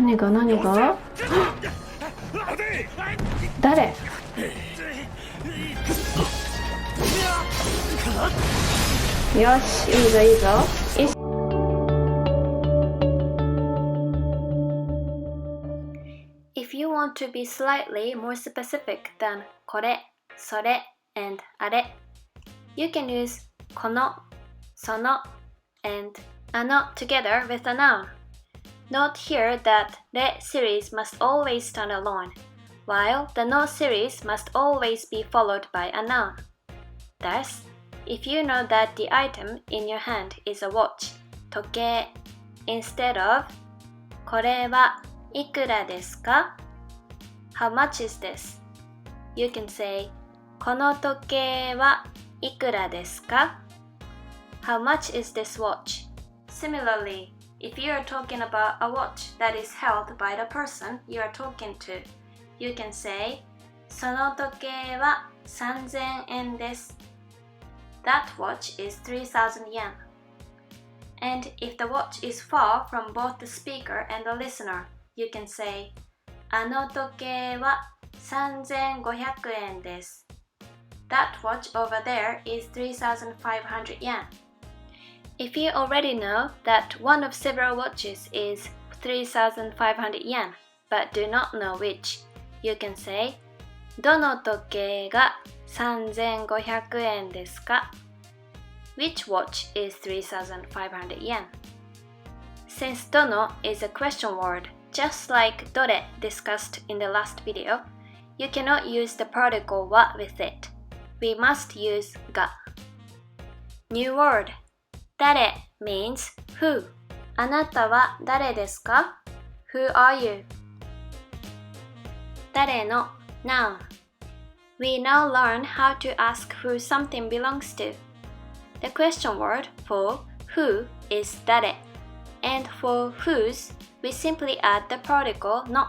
何が誰？よし、いいぞいいぞ。If you want to be slightly more specific than これ、それ and あれ、you can use この、その and あの together with a noun. Note here that れ series must always stand alone, while the no series must always be followed by a noun. Thus, if you know that the item in your hand is a watch, 時計 instead of これはいくらですか? How much is this? You can say この時計はいくらですか? How much is this watch? Similarly, if you are talking about a watch that is held by the person you are talking to, you can say その時計は3000円です。That watch is 3,000 yen. And if the watch is far from both the speaker and the listener, you can say あの時計は3500円です。That watch over there is 3,500 yen. If you already know that one of several watches is 3,500 yen, but do not know which, you can say どの時計が3500円ですか? Which watch is 3,500 yen? Since どの is a question word, just like どれ discussed in the last video, you cannot use the particle は with it. We must use が. New word 誰 means who. あなたは誰ですか? Who are you? 誰の noun. We now learn how to ask who something belongs to. The question word for who is 誰, and for whose, we simply add the particle の.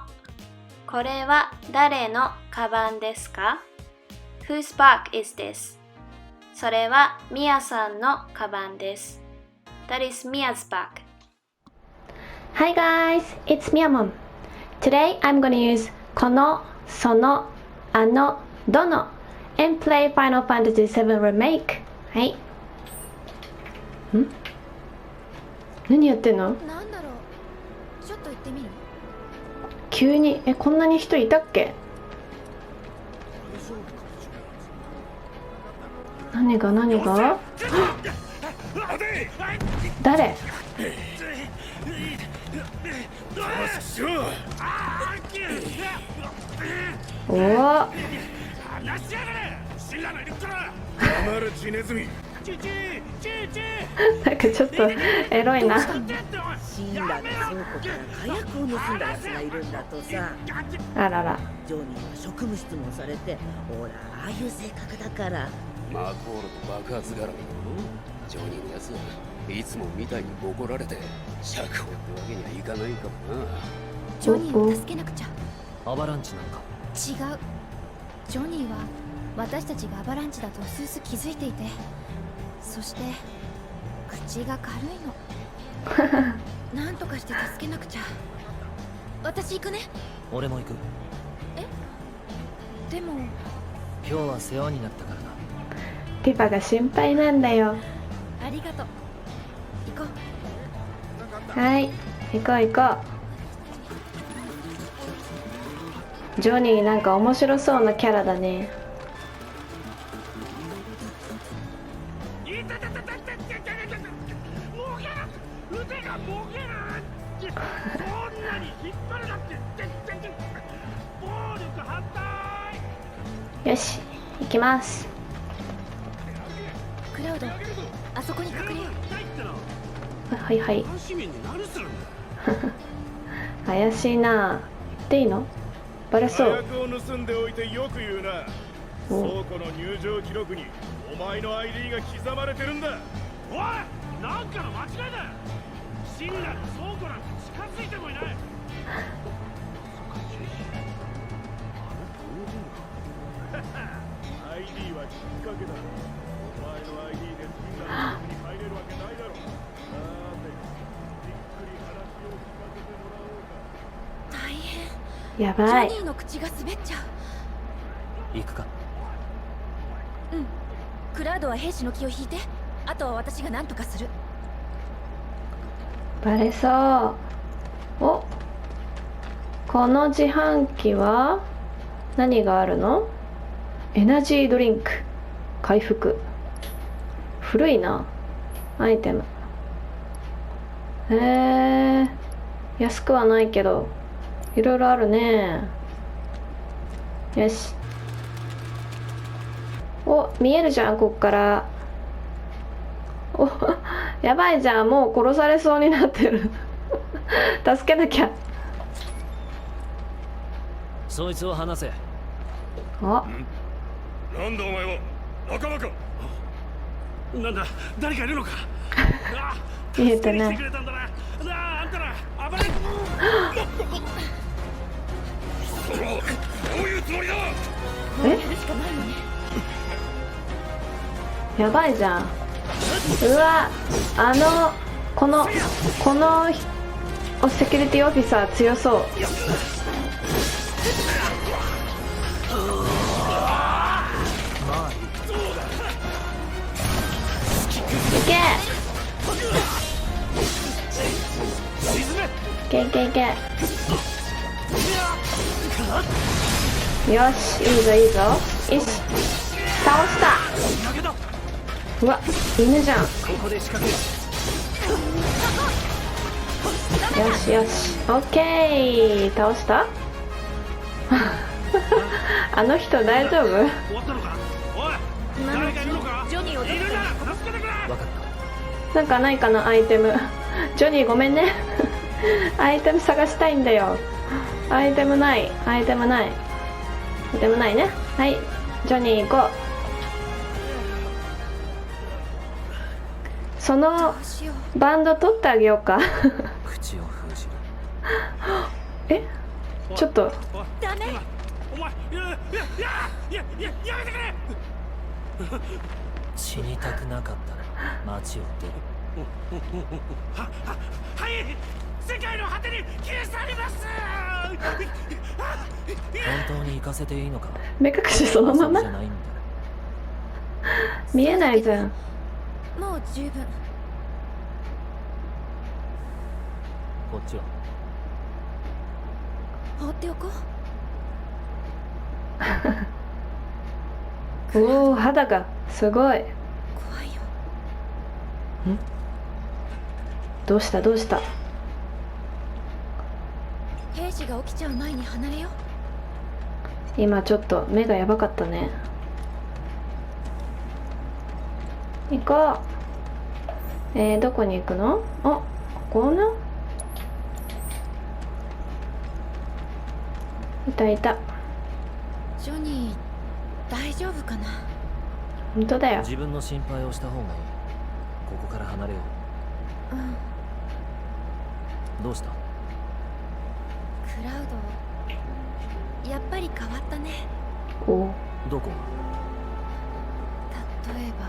これは誰のカバンですか? Whose bag is this? それはミヤさんのカバンです。That is Mia's bag. Hi guys, it's Miyamon. Today I'm going to use この、その、あの、どの and play Final Fantasy VII Remake. はい。何やってんの？なんだろう。ちょっと行ってみる？急に、こんなに人いたっけ？何が誰？おお。なんかちょっとエロいな。死んだが倉庫から火薬を盗んだやつがいるんだとさ。あらら。ジョニーは職務質問されて、ほらああいう性格だから。マコールの爆発絡みのジョニーのやつはいつもみたいにボコられて釈放ってわけにはいかないかもな。ジョニーを助けなくちゃ。アバランチなんか？違う。ジョニーは私たちがアバランチだと薄々気づいていて、そして口が軽いの。なんとかして助けなくちゃ。私行くね。俺も行く。でも今日は世話になったからな。ティファが心配なんだよ。ありがとう。行こう。はい、行こう。ジョニーなんか面白そうなキャラだね。よし、行きます。クラウド、あそこに隠れよう。はいはい。怪しいな。言っていいの？バレそう。倉庫の入場記録にお前の ID が刻まれてるんだ。おい、なんかの間違いだ。深夜の倉庫なんて近づいてもいない。ID はきっかけだ。お前の ID で深夜の倉庫に入れるわけないだろう。さて、じっくり話を聞かせてもらおうか。やばい。ジョニーの口が滑っちゃう。行くか。クラウドは兵士の気を引いて、あとは私が何とかする。バレそう。お、この自販機は何があるの？エナジードリンク回復。古いなアイテム。安くはないけどいろいろあるね。よし。お、見えるじゃんこっから。お、やばいじゃん、もう殺されそうになってる助けなきゃ。そいつを離せ。あ、なんだお前は。仲間か。なんだ、誰かいるのか。見えてない。助けに来てくれたんだな。あんたら暴れ。どういうつもりだ。え、やるしかないよね。やばいじゃん。うわ、このセキュリティオフィサー強そう。いけいけいけ。よし、いいぞいいぞ。よし、倒した。うわ、犬じゃん。よしよし、オッケー、倒したあの人大丈夫？終わったのか。おい、誰かいるのか。ジョニーをいるなら助けてくれ。分かっなんかないかな、アイテム。ジョニーごめんねアイテム探したいんだよ。アイテムない、アイテムない、アイテムないね。はい、ジョニー行こう。そのどうしよう。バンド取ってあげようかた。口を封じる。え、ちょっとダメ。お前、やめてくれ。死にたくなかったら街を出る。はい、世界の果てに消え去ります。本当に行かせていいのか。目隠しそのままそうじゃないんだ。見えないじゃん。もう十分。こっちは。放っておこう。おお、肌がすごい。怖いよ。どうしたどうした。兵士が起きちゃう前に離れよう。今ちょっと目がやばかったね。行こう。どこに行くの？あ、ここな。いたいた。ジョニー大丈夫かな。本当だよ。自分の心配をした方がいい。ここから離れようん。う。どうした？クラウドやっぱり変わったね。お、どこ例えば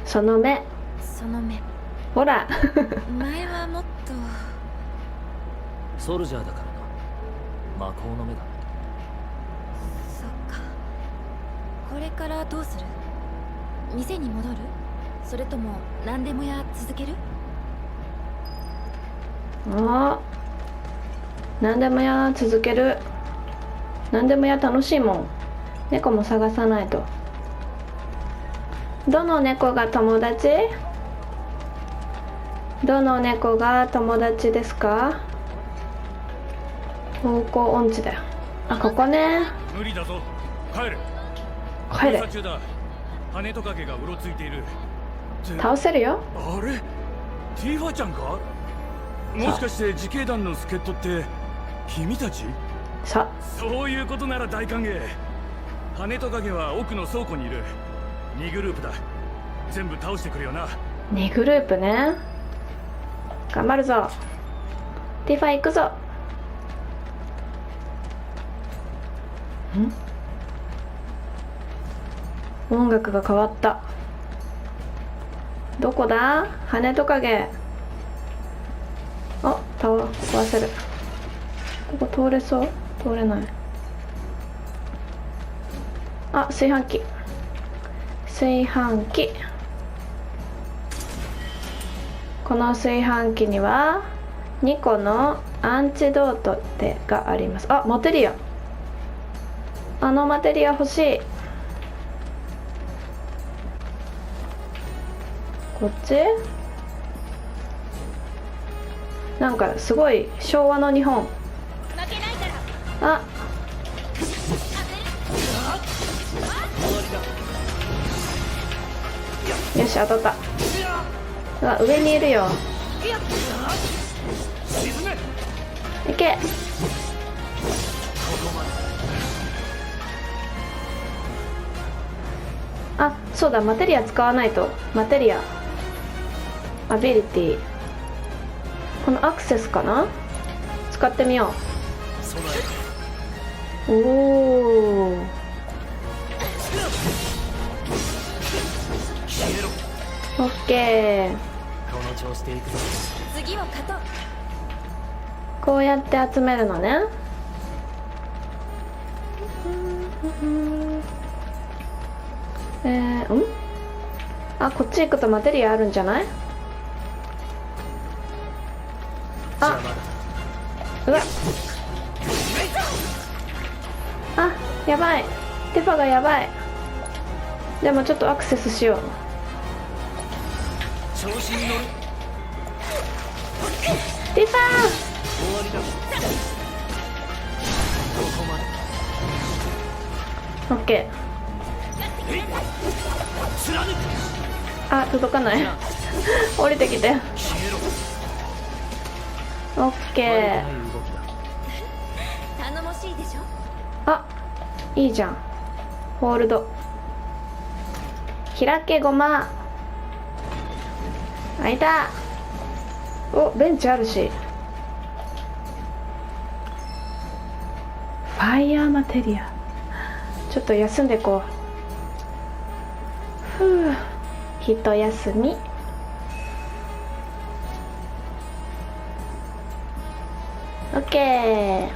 その目。その目。ほら前はもっと。ソルジャーだからな。魔法の目だ。そっか。これからどうする？店に戻る？それとも何でも屋続ける？あ、何でもや続ける。何でもや楽しいもん。猫も探さないと。どの猫が友達？どの猫が友達ですか？方向音痴だよ。あ、ここね。無理だぞ。帰れ。帰れ。捜査中だ。羽トカゲがうろついている。倒せるよ。あれ？ティーファちゃんか？もしかして自警団の助っ人って君たち？さ、そういうことなら大歓迎。羽トカゲは奥の倉庫にいる。2グループだ。全部倒してくれよな。2グループね。頑張るぞ。ティファ行くぞ。音楽が変わった。どこだ？羽トカゲ。お、倒せる。こ通れそう？通れない。あ、炊飯器。炊飯器。この炊飯器には2個のアンチドートってがあります。あ、マテリア。あのマテリア欲しい。こっち？なんかすごい昭和の日本。あ、よし、当たった。うわ、上にいるよ。いけ。あ、そうだ、マテリア使わないと。マテリアアビリティ、このアクセスかな、使ってみよう。おお、オッケー。この調子でいくぞ。次は勝とう。こうやって集めるのね。あ、こっち行くとマテリアあるんじゃない？あ、うわ、あ、やばい。テファがやばい。でもちょっとアクセスしよう。調子に乗る。ティファ終わりだ。ここまで。ー。オッケ貫く。ー。あ、届かない。降りてきて。消えろ。オッケー。頼もしいでしょ。あ、いいじゃん。ホールド。開けごま。開いた。お、ベンチあるし。ファイヤーマテリア。ちょっと休んでこう。ふう、一休み。オッケー。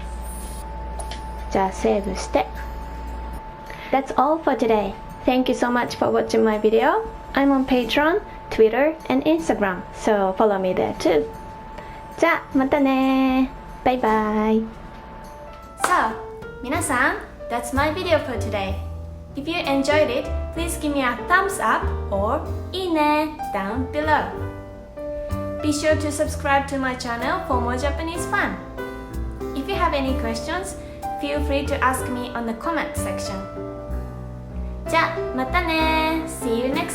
じゃあセーブして。That's all for today. Thank you so much for watching my video. I'm on Patreon, Twitter, and Instagram, so follow me there too. じゃあまたね。バイバイ。So, 皆さん、that's my video for today. If you enjoyed it, please give me a thumbs up or いいね down below. Be sure to subscribe to my channel for more Japanese fun. If you have any questions, feel free to ask me on the comment section. じゃあまたね。See you next